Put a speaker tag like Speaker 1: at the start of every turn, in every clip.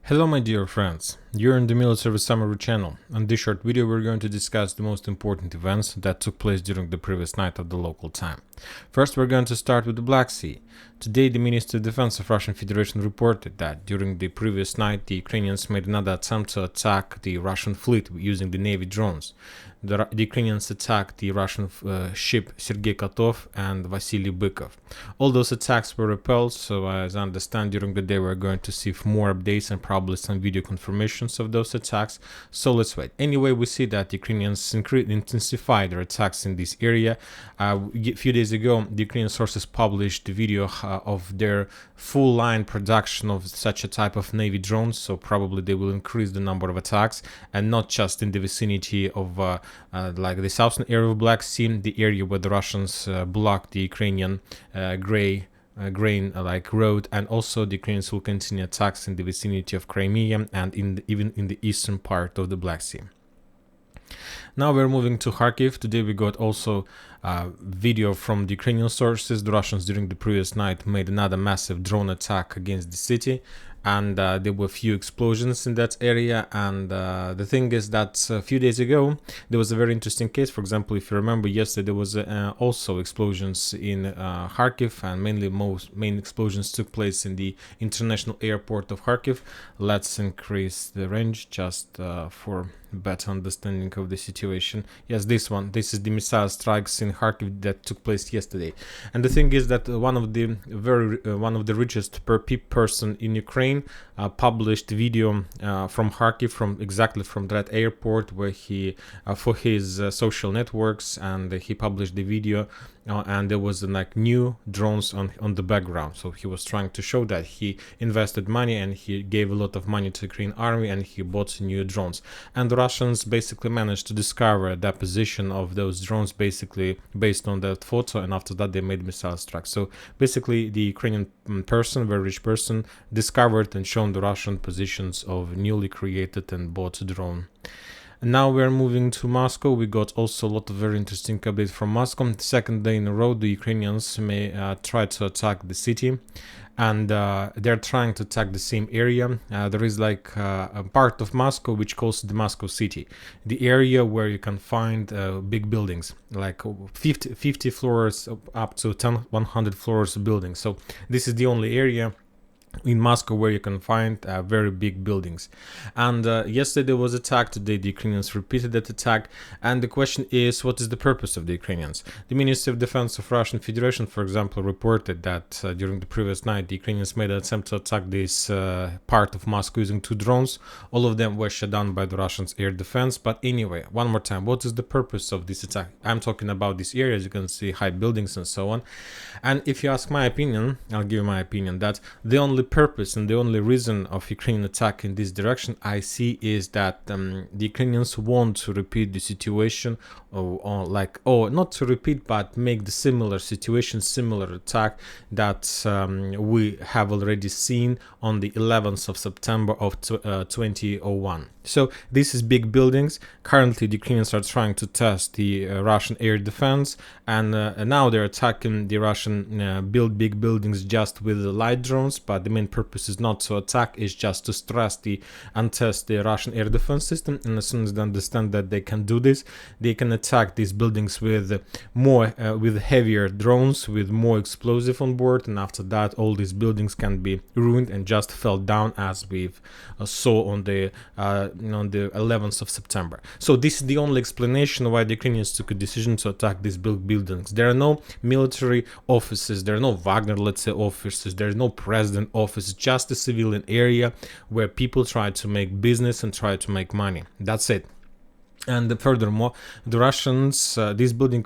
Speaker 1: Hello my dear friends, you're in the Military Summary channel. On this short video we're going to discuss the most important events that took place during the previous night of the local time. First we're going to start with the Black Sea. Today the Ministry of Defense of Russian Federation reported that during the previous night the Ukrainians made another attempt to attack the Russian fleet using the Navy drones. The Ukrainians attacked the Russian ship Sergei Kotov and Vasily Bykov. All those attacks were repelled, so as I understand during the day we're going to see more updates and probably some video confirmations of those attacks, so let's wait. Anyway, we see that the Ukrainians intensified their attacks in this area. A few days ago, the Ukrainian sources published the video of their full line production of such a type of Navy drones, so probably they will increase the number of attacks, and not just in the vicinity of like the southern area of Black Sea, the area where the Russians blocked the Ukrainian grain like road, and also the Ukrainians will continue attacks in the vicinity of Crimea and even in the eastern part of the Black Sea. Now we're moving to Kharkiv. Today we got also video from the Ukrainian sources. The Russians during the previous night made another massive drone attack against the city, and there were few explosions in that area. And the thing is that a few days ago there was a very interesting case. For example, if you remember, yesterday there was also explosions in Kharkiv, and main explosions took place in the international airport of Kharkiv. Let's increase the range just for better understanding of the situation. Yes, this is the missile strikes in Kharkiv that took place yesterday. And the thing is that one of the richest person in Ukraine published video from Kharkiv, from that airport, where he for his social networks, and he published the video, and there was like new drones on the background. So he was trying to show that he invested money and he gave a lot of money to the Ukrainian army and he bought new drones. And the Russians basically managed to discover the position of those drones basically based on that photo, and after that they made missile strikes. So basically the Ukrainian person, very rich person, discovered and shown the Russian positions of newly created and bought drone. Now we're moving to Moscow. We got also a lot of very interesting updates from Moscow. The second day in a row, the Ukrainians may try to attack the city, and they're trying to attack the same area. There is like a part of Moscow which calls the Moscow city, the area where you can find big buildings, like 50 floors up to 100 floors buildings. So this is the only area in Moscow where you can find very big buildings. And yesterday there was attack. Today the Ukrainians repeated that attack, and the question is, what is the purpose of the Ukrainians? The Ministry of Defense of Russian Federation, for example, reported that during the previous night the Ukrainians made an attempt to attack this part of Moscow using 2 drones. All of them were shot down by the Russians' air defense. But anyway, one more time, what is the purpose of this attack? I'm talking about this area, as you can see, high buildings and so on. And if you ask my opinion, I'll give you my opinion, that the only purpose and the only reason of Ukrainian attack in this direction I see is that the Ukrainians want to repeat the situation, or not to repeat, but make the similar situation, similar attack that we have already seen on the 11th of September of 2001. So this is big buildings. Currently the Ukrainians are trying to test the Russian air defense, and now they're attacking the Russian big buildings just with the light drones, but the main purpose is not to attack, it's just to stress and test the Russian air defense system. And as soon as they understand that they can do this, they can attack these buildings with heavier drones, with more explosive on board, and after that all these buildings can be ruined and just fell down, as we've saw on the 11th of September. So this is the only explanation why the Ukrainians took a decision to attack these big buildings. There are no military offices, there are no Wagner, let's say, offices, there is no president office, just a civilian area where people try to make business and try to make money. That's it. And furthermore, the Russians, this building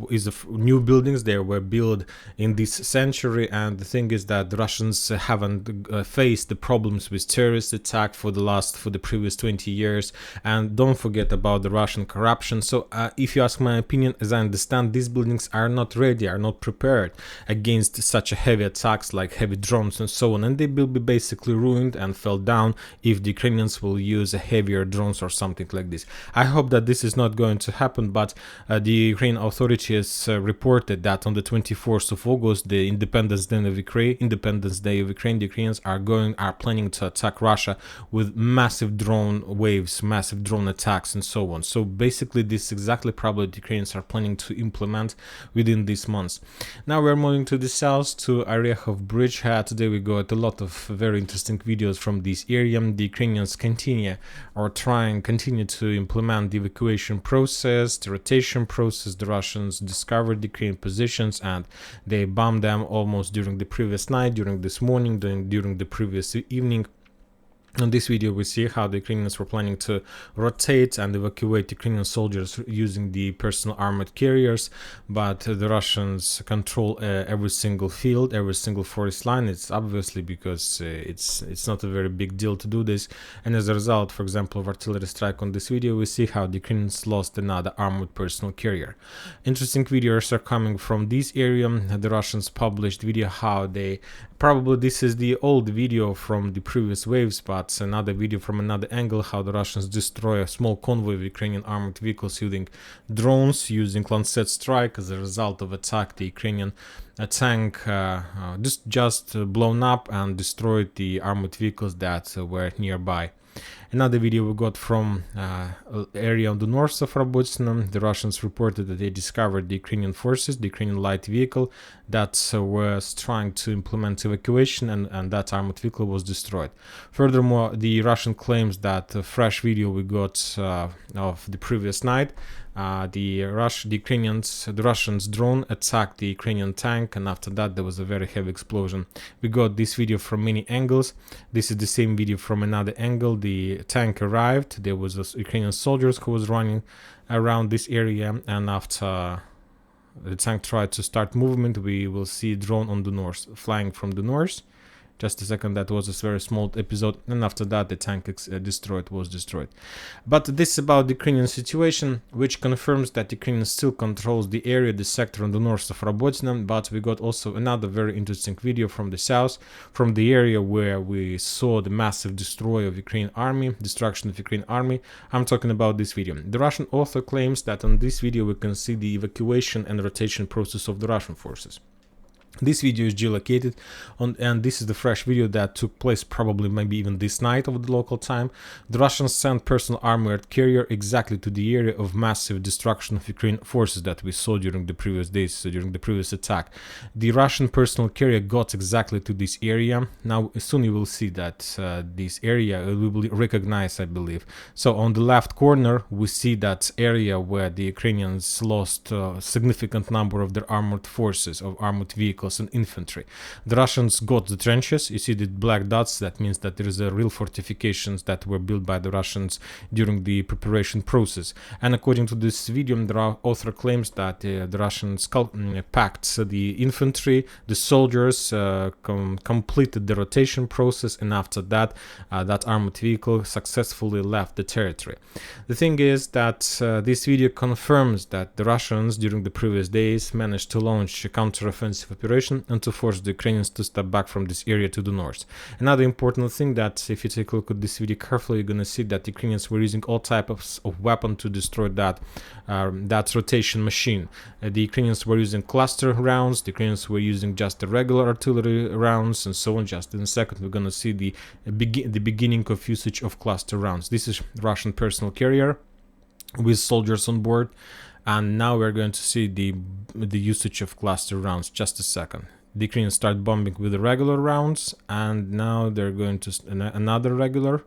Speaker 1: is new buildings. They were built in this century, and the thing is that the Russians haven't faced the problems with terrorist attack for the previous 20 years. And don't forget about the Russian corruption. So if you ask my opinion, as I understand, these buildings are not ready, are not prepared against such a heavy attacks like heavy drones and so on, and they will be basically ruined and fell down if the Ukrainians will use heavier drones or something like this. I hope hope that this is not going to happen, but the Ukrainian authorities reported that on the 24th of August, the Independence Day of Ukraine, the Ukrainians are planning to attack Russia with massive drone waves, massive drone attacks, and so on. So basically, this is exactly probably the Ukrainians are planning to implement within these months. Now we're moving to the south, to Orekhov Bridge. Today we got a lot of very interesting videos from this area. The Ukrainians continue to implement the evacuation process, the rotation process. The Russians discovered the Ukrainian positions and they bombed them almost during the previous night, during this morning, during the previous evening. In this video, we see how the Ukrainians were planning to rotate and evacuate Ukrainian soldiers using the personal armored carriers, but the Russians control every single field, every single forest line. It's obviously because it's not a very big deal to do this, and as a result, for example, of artillery strike on this video, we see how the Ukrainians lost another armored personal carrier. Interesting videos are coming from this area. The Russians published video how they probably this is the old video from the previous waves, but another video from another angle, how the Russians destroy a small convoy of Ukrainian armored vehicles using drones, using Lancet strike. As a result of attack, the Ukrainian tank just blown up and destroyed the armored vehicles that were nearby. Another video we got from area on the north of Robotyne. The Russians reported that they discovered the Ukrainian forces, the Ukrainian light vehicle that was trying to implement evacuation, and that armored vehicle was destroyed. Furthermore, the Russian claims that the fresh video we got of the previous night, the Russians drone attacked the Ukrainian tank, and after that there was a very heavy explosion. We got this video from many angles. This is the same video from another angle. The tank arrived. There was Ukrainian soldiers who was running around this area, and after the tank tried to start movement, we will see drone on the north, flying from the north. Just a second, that was a very small episode, and after that the tank was destroyed. But this is about the Ukrainian situation, which confirms that Ukraine still controls the area, the sector on the north of Robotyne. But we got also another very interesting video from the south, from the area where we saw the massive destruction of Ukrainian army. I'm talking about this video. The Russian author claims that on this video we can see the evacuation and rotation process of the Russian forces. This video is geolocated and this is the fresh video that took place probably maybe even this night of the local time. The Russians sent personal armored carrier exactly to the area of massive destruction of Ukrainian forces that we saw during the previous days, during the previous attack. The Russian personal carrier got exactly to this area. Now soon you will see that this area we will recognize, I believe. So on the left corner we see that area where the Ukrainians lost a significant number of their armored forces, of armored vehicles and infantry. The Russians got the trenches. You see the black dots. That means that there is a real fortifications that were built by the Russians during the preparation process. And according to this video, the author claims that the Russians packed the infantry, the soldiers, completed the rotation process, and after that, that armored vehicle successfully left the territory. The thing is that this video confirms that the Russians during the previous days managed to launch a counter-offensive operation and to force the Ukrainians to step back from this area to the north. Another important thing that if you take a look at this video carefully, you're going to see that the Ukrainians were using all types of weapon to destroy that rotation machine. The Ukrainians were using cluster rounds, the Ukrainians were using just the regular artillery rounds, and so on. Just in a second we're going to see the beginning of usage of cluster rounds. This is Russian personal carrier with soldiers on board. And now we're going to see the usage of cluster rounds. Just a second. The Ukrainians start bombing with the regular rounds, and now they're going to another regular.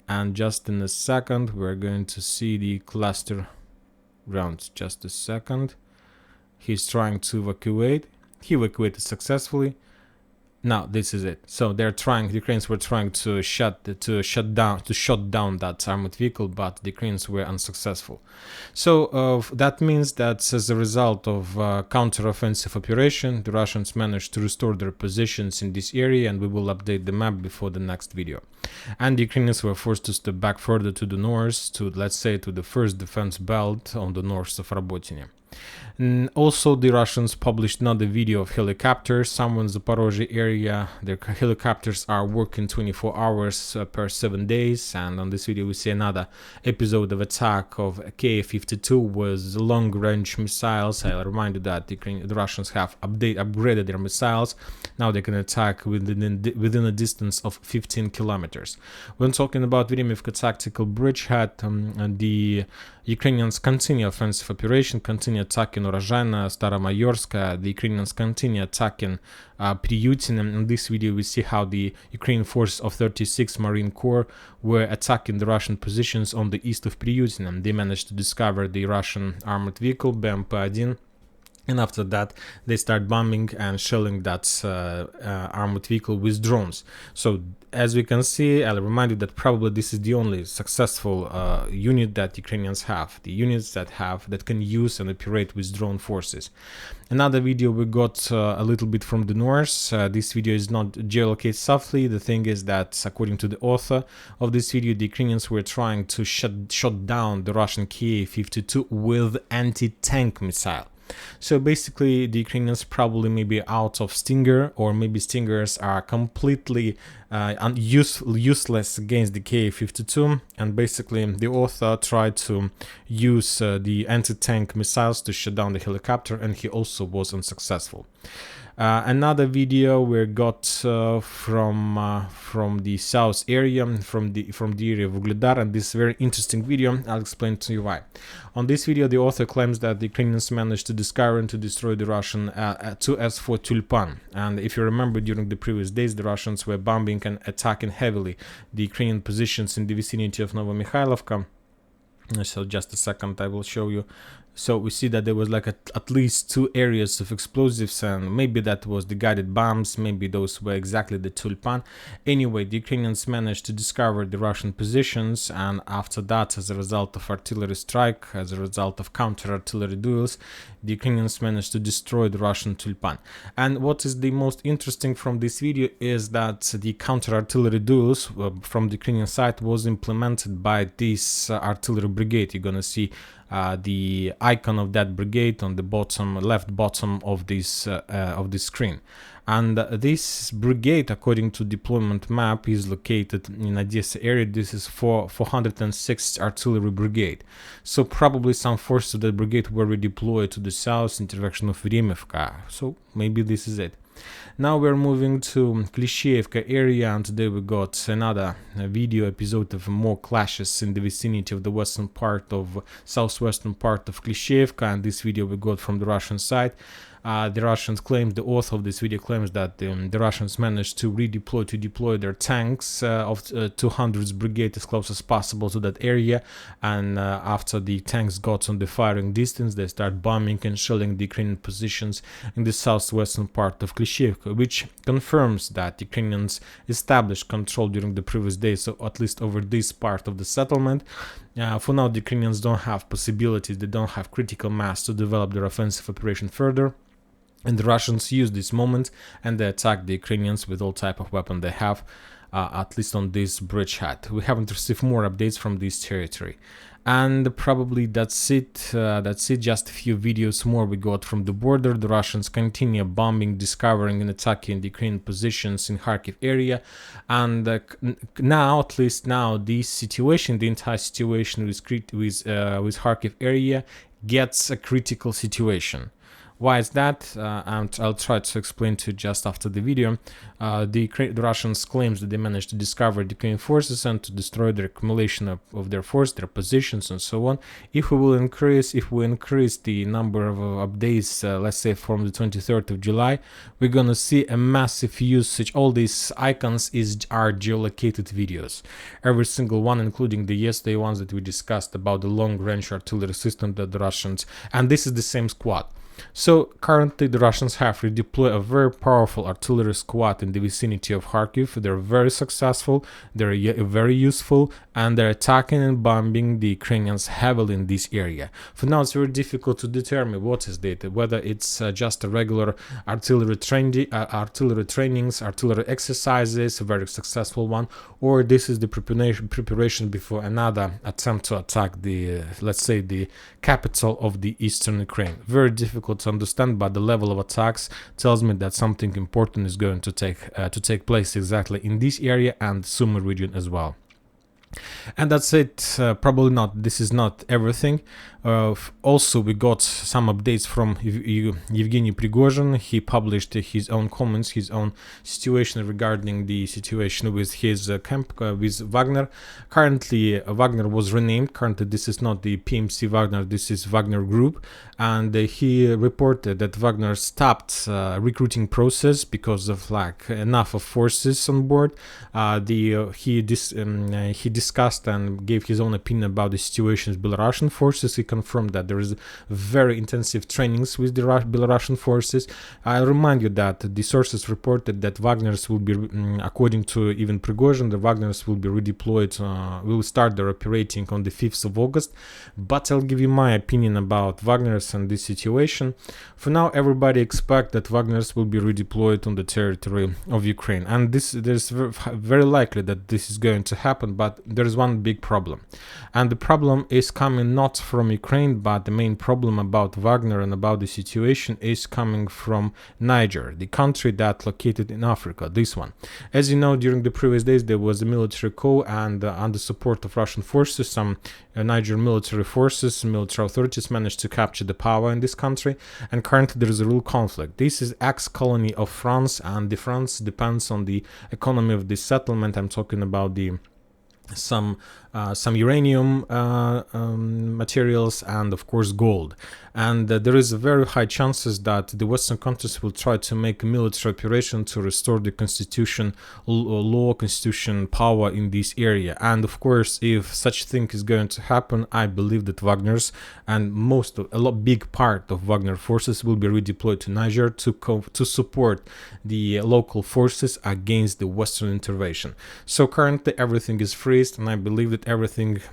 Speaker 1: And just in a second, we're going to see the cluster rounds. Just a second. He's trying to evacuate. He evacuated successfully. Now this is it. So the Ukrainians were trying to shut down that armored vehicle, but the Ukrainians were unsuccessful. So that means that as a result of counter-offensive operation, the Russians managed to restore their positions in this area, and we will update the map before the next video. And the Ukrainians were forced to step back further to the north, to let's say to the first defense belt on the north of Robotyne. And also, the Russians published another video of helicopters. Somewhere in Zaporozhye area, their helicopters are working 24 hours per 7 days. And on this video, we see another episode of attack of Ka-52 with long-range missiles. I'll remind you that the Russians have upgraded their missiles. Now they can attack within a distance of 15 kilometers. When talking about Vremivka tactical bridgehead, the Ukrainians continue offensive operation, continue attacking Urozhaina, Staromayorsk. The Ukrainians continue attacking Pryutin. In this video, we see how the Ukrainian forces of 36th Marine Corps were attacking the Russian positions on the east of Pryutin. They managed to discover the Russian armored vehicle, BMP-1. And after that, they start bombing and shelling that armored vehicle with drones. So, as we can see, I'll remind you that probably this is the only successful unit that Ukrainians have. The units that can use and operate with drone forces. Another video we got a little bit from the north. This video is not geolocated softly. The thing is that, according to the author of this video, the Ukrainians were trying to shut down the Russian Ka-52 with anti-tank missile. So basically, the Ukrainians probably may be out of Stinger, or maybe Stingers are completely useless against the Ka-52, and basically the author tried to use the anti-tank missiles to shut down the helicopter, and he also was unsuccessful. Another video we got from the south area, from the area of Ugledar, and this very interesting video. I'll explain to you why. On this video, the author claims that the Ukrainians managed to discover and to destroy the Russian 2S4 Tulpan. And if you remember, during the previous days, the Russians were bombing and attacking heavily the Ukrainian positions in the vicinity of Novomikhailivka. So just a second, I will show you. So we see that there was like at least 2 areas of explosives, and maybe that was the guided bombs, maybe those were exactly the Tulpan. Anyway, the Ukrainians managed to discover the Russian positions, and after that, as a result of artillery strike, as a result of counter-artillery duels, the Ukrainians managed to destroy the Russian Tulpan. And what is the most interesting from this video is that the counter-artillery duels from the Ukrainian side was implemented by this artillery brigade. You're gonna see the icon of that brigade on the bottom left bottom of this screen. And this brigade, according to deployment map, is located in Odessa area. This is 406th Artillery Brigade. So probably some forces of that brigade were redeployed to the south in direction of Vremivka. So maybe this is it. Now we're moving to Klishchiivka area, and today we got another video episode of more clashes in the vicinity of the southwestern part of Klishchiivka, and this video we got from the Russian side. The Russians claim, the author of this video claims that the Russians managed to deploy their tanks of 200th Brigade as close as possible to that area, and after the tanks got on the firing distance, they start bombing and shelling the Ukrainian positions in the southwestern part of Klishchiivka, which confirms that Ukrainians established control during the previous days, so at least over this part of the settlement. For now, the Ukrainians don't have possibilities, they don't have critical mass to develop their offensive operation further. And the Russians use this moment and they attack the Ukrainians with all type of weapon they have, at least on this bridgehead. We haven't received more updates from this territory. And probably that's it. Just a few videos more we got from the border. The Russians continue bombing, discovering and attacking the Ukrainian positions in Kharkiv area. And now, at least now, this situation, the entire situation with Kharkiv area gets a critical situation. Why is that? And I'll try to explain to you just after the video. The Russians claim that they managed to discover the Ukrainian forces and to destroy the accumulation of their force, their positions, and so on. If we increase the number of updates, let's say from the 23rd of July, we're gonna see a massive usage. All these icons are geolocated videos. Every single one, including the yesterday ones that we discussed about the long-range artillery system that the Russians, and this is the same squad. So currently the Russians have redeployed a very powerful artillery squad in the vicinity of Kharkiv. They're very successful, they're very useful, and they're attacking and bombing the Ukrainians heavily in this area. For now, it's very difficult to determine what is it, whether it's just a regular artillery trainings, artillery exercises, a very successful one, or this is the preparation before another attempt to attack the, let's say, the capital of the eastern Ukraine. Very difficult to understand, but the level of attacks tells me that something important is going to take place exactly in this area and Sumy region as well. And that's it. Probably not. This is not everything. Also, we got some updates from Yevgeny Prigozhin. He published his own comments, his own situation regarding the situation with his camp with Wagner. Currently, Wagner was renamed. Currently, this is not the PMC Wagner. This is Wagner Group, and he reported that Wagner stopped recruiting process because of lack enough of forces on board. He discussed and gave his own opinion about the situation with Belarusian forces. He confirmed that there is very intensive trainings with the Belarusian forces. I'll remind you that the sources reported that Wagners will be, according to even Prigozhin, the Wagners will be redeployed, will start their operating on the 5th of August. But I'll give you my opinion about Wagners and this situation. For now, everybody expect that Wagners will be redeployed on the territory of Ukraine, and there's very likely that this is going to happen. But there is one big problem, and the problem is coming not from Ukraine, but the main problem about Wagner and about the situation is coming from Niger, the country that located in Africa, this one. As you know, during the previous days there was a military coup, and under support of Russian forces, some Niger military forces, military authorities managed to capture the power in this country, and currently there is a real conflict. This is ex-colony of France, and the France depends on the economy of this settlement. I'm talking about some uranium materials and of course gold, and there is a very high chances that the Western countries will try to make a military operation to restore the constitution power in this area. And of course, if such thing is going to happen, I believe that Wagner's and big part of Wagner forces will be redeployed to Niger to support the local forces against the Western intervention. So currently everything is freezed, and I believe that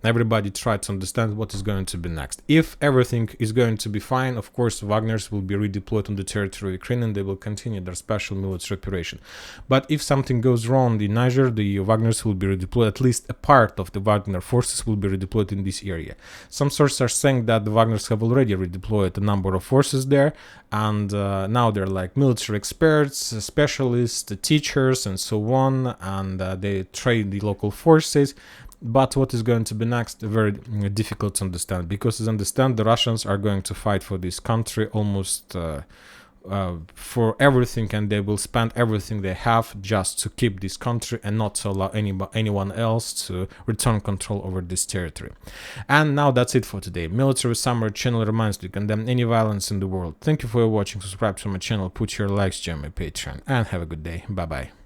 Speaker 1: everybody try to understand what is going to be next. If everything is going to be fine, of course Wagners will be redeployed on the territory of Ukraine and they will continue their special military operation. But if something goes wrong in Niger, the Wagners will be redeployed. At least a part of the Wagner forces will be redeployed in this area. Some sources are saying that the Wagners have already redeployed a number of forces there, and now they're like military experts, specialists, teachers, and so on, and they train the local forces. But what is going to be next, very difficult to understand, because as I understand, the Russians are going to fight for this country almost for everything, and they will spend everything they have just to keep this country and not to allow anyone else to return control over this territory. And now that's it for today. Military Summary channel reminds you to condemn any violence in the world. Thank you for watching. Subscribe to my channel, put your likes, join my Patreon, and have a good day. Bye bye.